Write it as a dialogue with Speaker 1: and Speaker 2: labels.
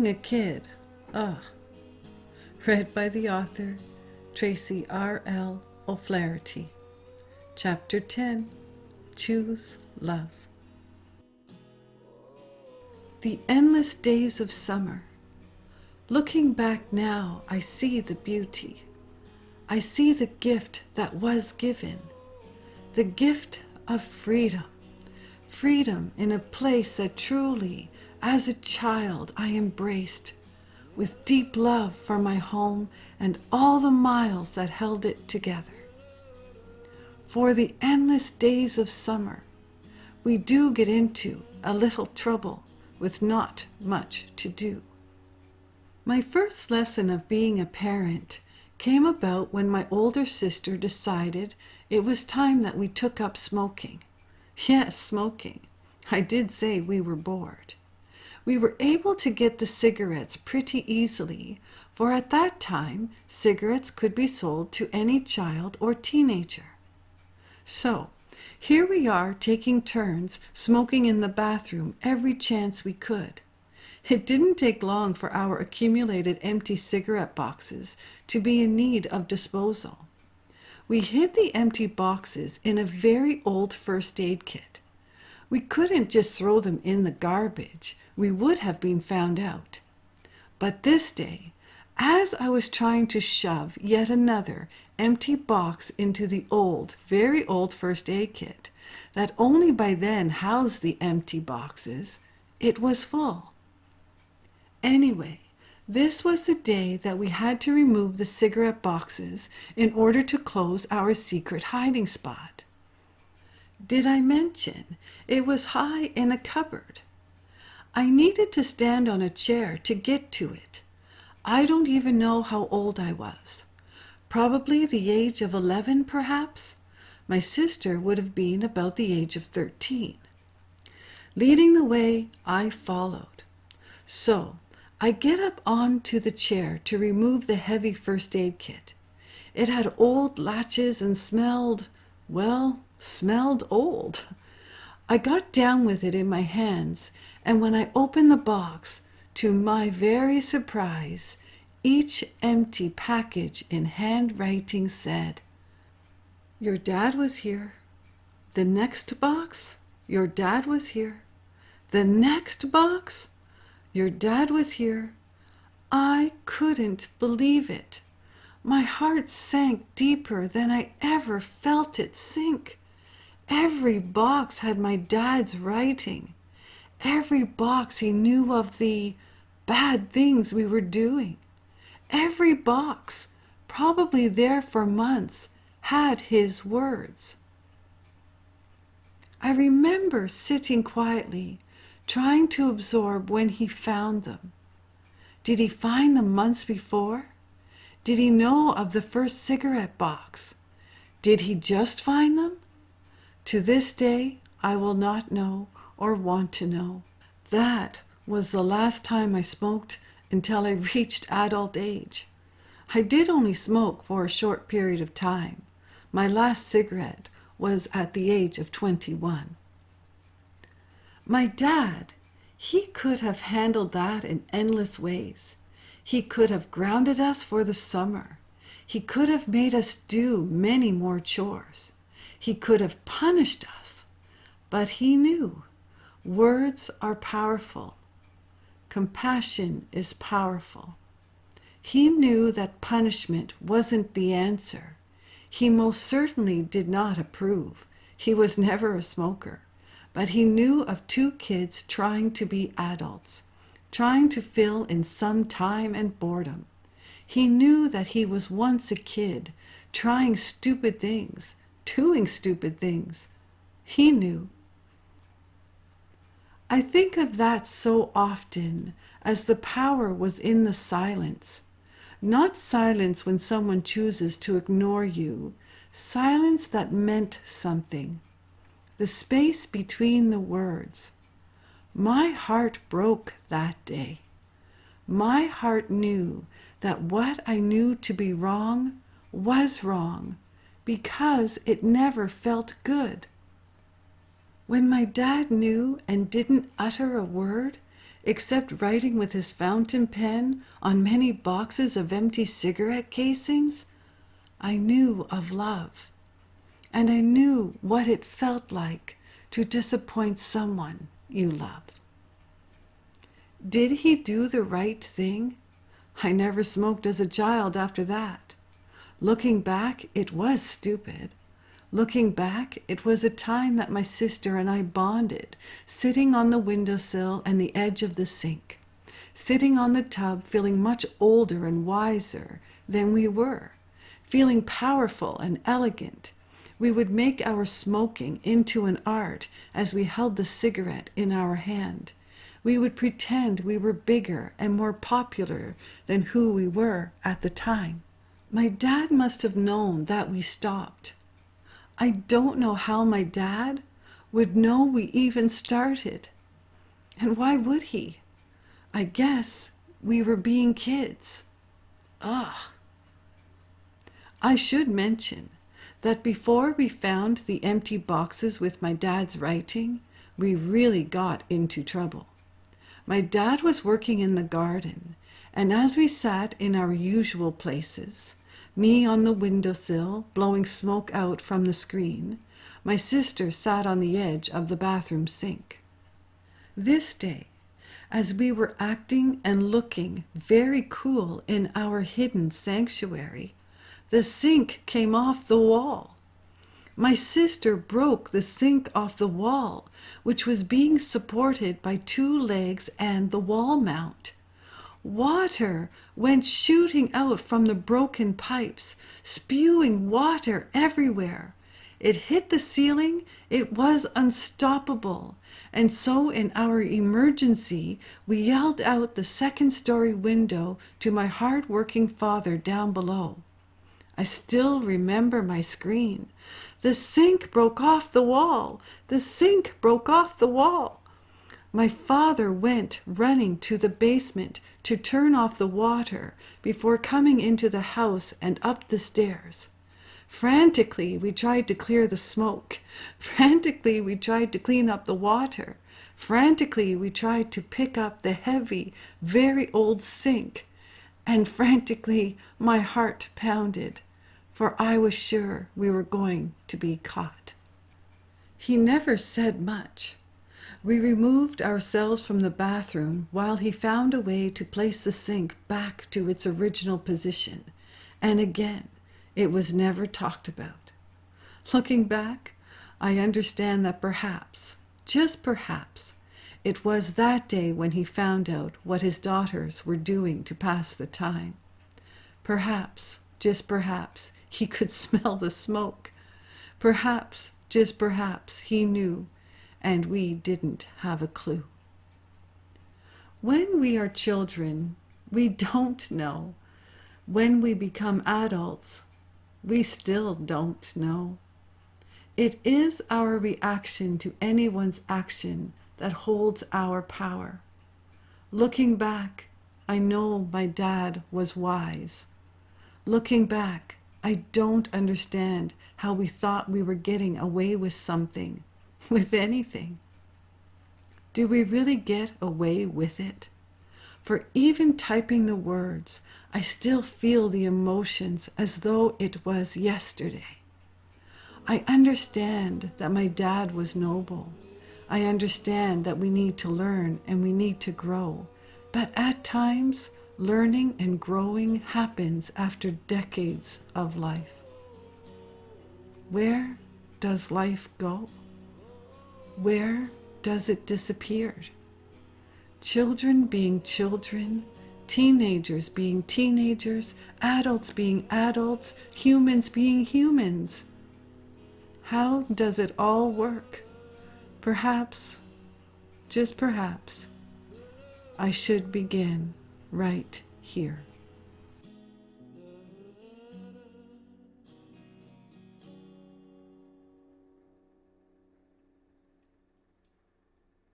Speaker 1: Being a kid. Ugh. Read by the author, Tracy R.L. O'Flaherty. Chapter 10. Choose Love. The endless days of summer. Looking back now, I see the beauty. I see the gift that was given. The gift of freedom. Freedom in a place that truly, as a child, I embraced, with deep love for my home and all the miles that held it together. For the endless days of summer, we do get into a little trouble with not much to do. My first lesson of being a parent came about when my older sister decided it was time that we took up smoking. Yes, smoking. I did say we were bored. We were able to get the cigarettes pretty easily, for at that time, cigarettes could be sold to any child or teenager. So, here we are taking turns smoking in the bathroom every chance we could. It didn't take long for our accumulated empty cigarette boxes to be in need of disposal. We hid the empty boxes in a very old first aid kit. We couldn't just throw them in the garbage. We would have been found out. But this day, as I was trying to shove yet another empty box into the old, very old first aid kit that only by then housed the empty boxes, it was full. Anyway, this was the day that we had to remove the cigarette boxes in order to close our secret hiding spot. Did I mention it was high in a cupboard? I needed to stand on a chair to get to it. I don't even know how old I was. Probably the age of 11, perhaps. My sister would have been about the age of 13. Leading the way, I followed. So, I get up onto the chair to remove the heavy first aid kit. It had old latches and smelled old. I got down with it in my hands, and when I opened the box, to my very surprise, each empty package in handwriting said, "Your dad was here." The next box, "Your dad was here." The next box, "Your dad was here." I couldn't believe it. My heart sank deeper than I ever felt it sink. Every box had my dad's writing. Every box he knew of the bad things we were doing. Every box, probably there for months, had his words. I remember sitting quietly, trying to absorb when he found them. Did he find them months before? Did he know of the first cigarette box? Did he just find them? To this day, I will not know or want to know. That was the last time I smoked until I reached adult age. I did only smoke for a short period of time. My last cigarette was at the age of 21. My dad, he could have handled that in endless ways. He could have grounded us for the summer. He could have made us do many more chores. He could have punished us. But he knew words are powerful. Compassion is powerful. He knew that punishment wasn't the answer. He most certainly did not approve. He was never a smoker. But he knew of two kids trying to be adults, trying to fill in some time and boredom. He knew that he was once a kid, trying stupid things, doing stupid things. He knew. I think of that so often, as the power was in the silence. Not silence when someone chooses to ignore you, silence that meant something. The space between the words. My heart broke that day. My heart knew that what I knew to be wrong was wrong, because it never felt good. When my dad knew and didn't utter a word, except writing with his fountain pen on many boxes of empty cigarette casings, I knew of love, and I knew what it felt like to disappoint someone you love. Did he do the right thing? I never smoked as a child after that. Looking back, it was stupid. Looking back, it was a time that my sister and I bonded, sitting on the windowsill and the edge of the sink, sitting on the tub feeling much older and wiser than we were, feeling powerful and elegant. We would make our smoking into an art as we held the cigarette in our hand. We would pretend we were bigger and more popular than who we were at the time. My dad must have known that we stopped. I don't know how my dad would know we even started. And why would he? I guess we were being kids. Ugh. I should mention that before we found the empty boxes with my dad's writing, we really got into trouble. My dad was working in the garden, and as we sat in our usual places, me on the windowsill blowing smoke out from the screen, my sister sat on the edge of the bathroom sink. This day, as we were acting and looking very cool in our hidden sanctuary, the sink came off the wall. My sister broke the sink off the wall, which was being supported by 2 legs and the wall mount. Water went shooting out from the broken pipes, spewing water everywhere. It hit the ceiling. It was unstoppable. And so in our emergency, we yelled out the 2nd-story window to my hard-working father down below. I still remember my scream. The sink broke off the wall. The sink broke off the wall. My father went running to the basement to turn off the water before coming into the house and up the stairs. Frantically, we tried to clear the smoke. Frantically, we tried to clean up the water. Frantically, we tried to pick up the heavy, very old sink. And frantically, my heart pounded, for I was sure we were going to be caught. He never said much. We removed ourselves from the bathroom while he found a way to place the sink back to its original position. And again, it was never talked about. Looking back, I understand that perhaps, just perhaps, it was that day when he found out what his daughters were doing to pass the time. Perhaps, just perhaps, he could smell the smoke. Perhaps, just perhaps, he knew, and we didn't have a clue. When we are children, we don't know. When we become adults, we still don't know. It is our reaction to anyone's action that holds our power. Looking back, I know my dad was wise. Looking back, I don't understand how we thought we were getting away with something, with anything. Do we really get away with it? For even typing the words, I still feel the emotions as though it was yesterday. I understand that my dad was noble. I understand that we need to learn and we need to grow. But at times, learning and growing happens after decades of life. Where does life go? Where does it disappear? Children being children, teenagers being teenagers, adults being adults, humans being humans. How does it all work? Perhaps, just perhaps, I should begin right here.